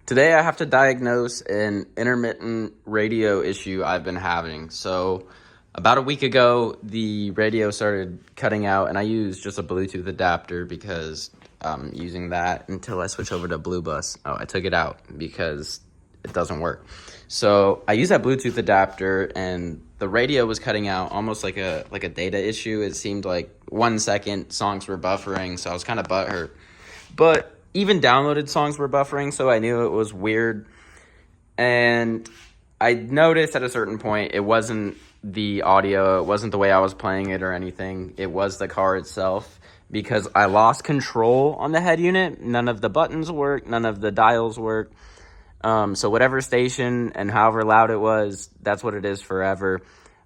Today I have to diagnose an intermittent radio issue I've been having. So about a week ago, the radio started cutting out, and I used just a Bluetooth adapter because I'm using that until I switch over to Blue Bus. Oh, I took it out because it doesn't work. So I used that Bluetooth adapter, and the radio was cutting out almost like a data issue. It seemed like 1 second songs were buffering, so I was kind of butthurt. But even downloaded songs were buffering, so I knew it was weird. And I noticed at a certain point it wasn't the audio, it wasn't the way I was playing it or anything. It was the car itself, because I lost control on the head unit. None of the buttons work, none of the dials work. So whatever station and however loud it was, that's what it is forever.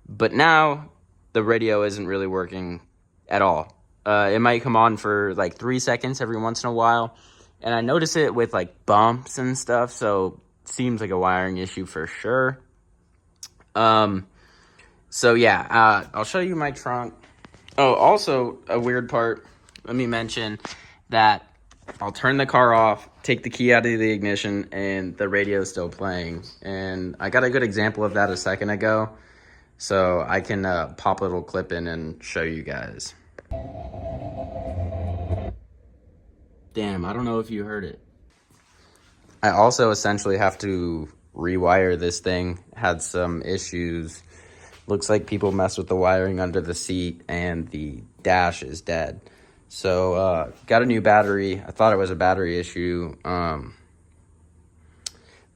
But now the radio isn't really working at all. It might come on for like 3 seconds every once in a while. And I notice it with like bumps and stuff, so it seems like a wiring issue for sure. So yeah, I'll show you my trunk. Oh, also a weird part, let me mention that I'll turn the car off, take the key out of the ignition, and the radio is still playing. And I got a good example of that a second ago, so I can pop a little clip in and show you guys. Damn, I don't know if you heard it. I also essentially have to rewire this thing. Had some issues. Looks like people mess with the wiring under the seat, and the dash is dead. So, got a new battery. I thought it was a battery issue.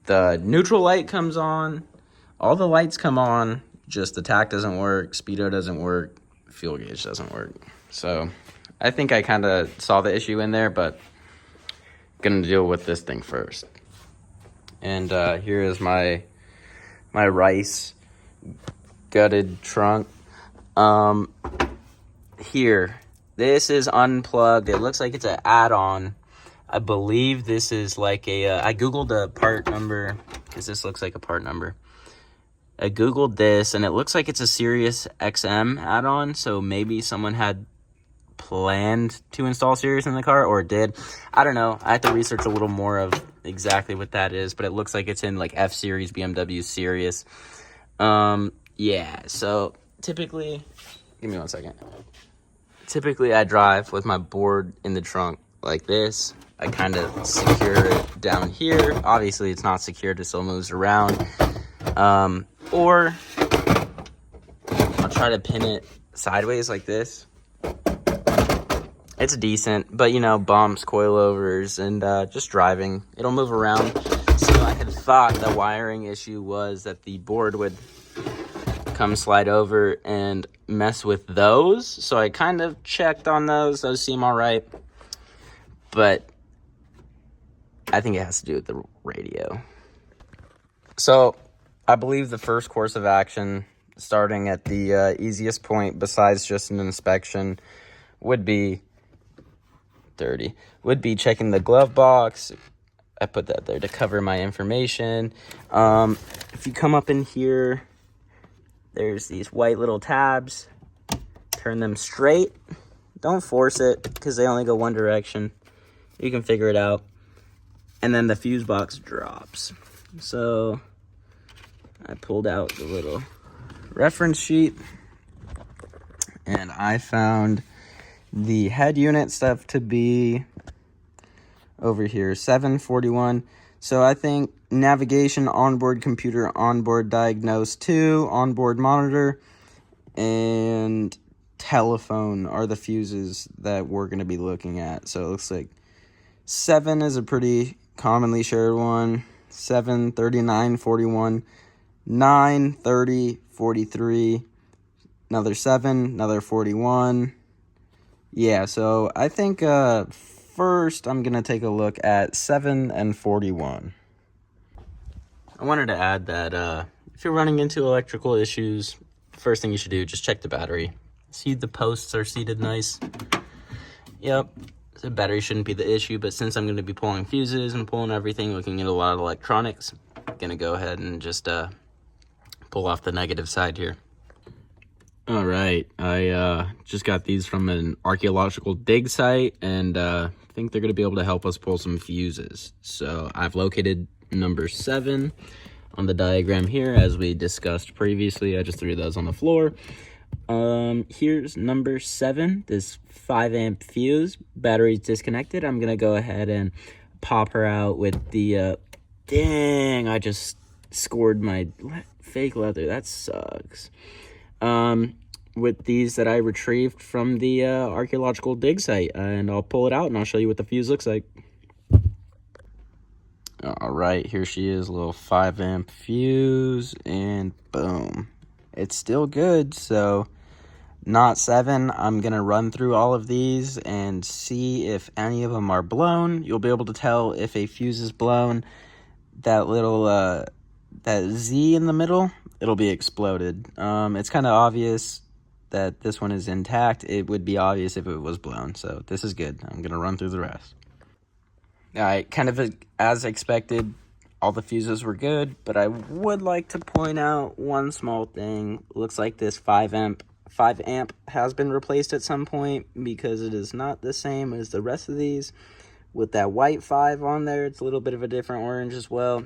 The neutral light comes on. All the lights come on. Just the tach doesn't work. Speedo doesn't work. Fuel gauge doesn't work. So, I think I kind of saw the issue in there, but gonna deal with this thing first. And here is my rice gutted trunk. Here, this is unplugged. It looks like it's an add-on. I believe this is like I googled the part number because this looks like a part number. I googled this, and it looks like it's a Sirius XM add-on, so maybe someone had planned to install Sirius in the car, or did. I don't know. I have to research a little more of exactly what that is, but it looks like it's in like F-Series, BMW Sirius. Yeah, so typically, give me 1 second. Typically, I drive with my board in the trunk like this. I kind of secure it down here. Obviously, it's not secured, it still moves around. Or I'll try to pin it sideways like this. It's decent, but bumps, coilovers, and just driving, it'll move around. So I had thought the wiring issue was that the board would come slide over and mess with those. So I kind of checked on those. Those seem all right. But I think it has to do with the radio. So I believe the first course of action, starting at the easiest point besides just an inspection, would be checking the glove box. I put that there to cover my information. If you come up in here, there's these white little tabs. Turn them straight. Don't force it because they only go one direction. You can figure it out. And then the fuse box drops. So I pulled out the little reference sheet, and I found the head unit stuff to be over here, 741. So I think navigation, onboard computer, onboard diagnose 2, onboard monitor, and telephone are the fuses that we're going to be looking at. So it looks like 7 is a pretty commonly shared one, 7, 39, 41, 9, 30, 43, another 7, another 41. Yeah, so I think first I'm going to take a look at 7 and 41. I wanted to add that if you're running into electrical issues, first thing you should do, just check the battery. See, the posts are seated nice. Yep, the battery shouldn't be the issue, but since I'm going to be pulling fuses and pulling everything, looking at a lot of electronics, I'm going to go ahead and just pull off the negative side here. All right, I just got these from an archaeological dig site and think they're going to be able to help us pull some fuses. So I've located number 7 on the diagram here, as we discussed previously. I just threw those on the floor. Here's number 7, this 5 amp fuse. Battery's disconnected. I'm gonna go ahead and pop her out with the dang, I just scored my fake leather. That sucks. With these that I retrieved from the archaeological dig site, and I'll pull it out and I'll show you what the fuse looks like. All right, here she is, a little 5 amp fuse, and boom. It's still good, so not 7. I'm gonna run through all of these and see if any of them are blown. You'll be able to tell if a fuse is blown. That little that Z in the middle, it'll be exploded. It's kind of obvious that this one is intact. It would be obvious if it was blown, so this is good. I'm gonna run through the rest. All right, kind of as expected, all the fuses were good, but I would like to point out one small thing. Looks like this 5 amp has been replaced at some point, because it is not the same as the rest of these. With that white 5 on there, it's a little bit of a different orange as well.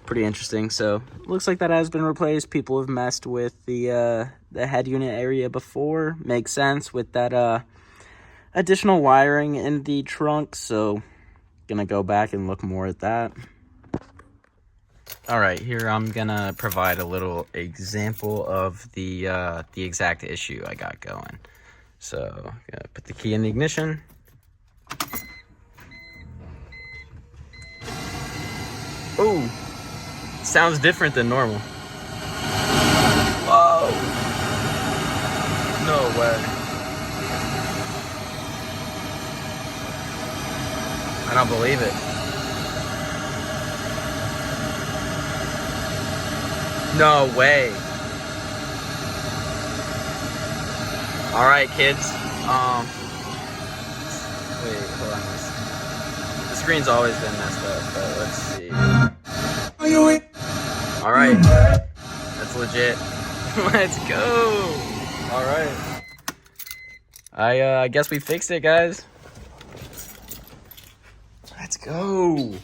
Pretty interesting. So looks like that has been replaced. People have messed with the head unit area before. Makes sense with that additional wiring in the trunk. So gonna go back and look more at that. All right, here I'm gonna provide a little example of the exact issue I got going. So gonna put the key in the ignition. Oh, sounds different than normal. Whoa! No way. I don't believe it. No way. All right, kids. Wait, hold on. The screen's always been messed up, but let's see. All right, that's legit. Let's go. All right. I guess we fixed it, guys. Let's go.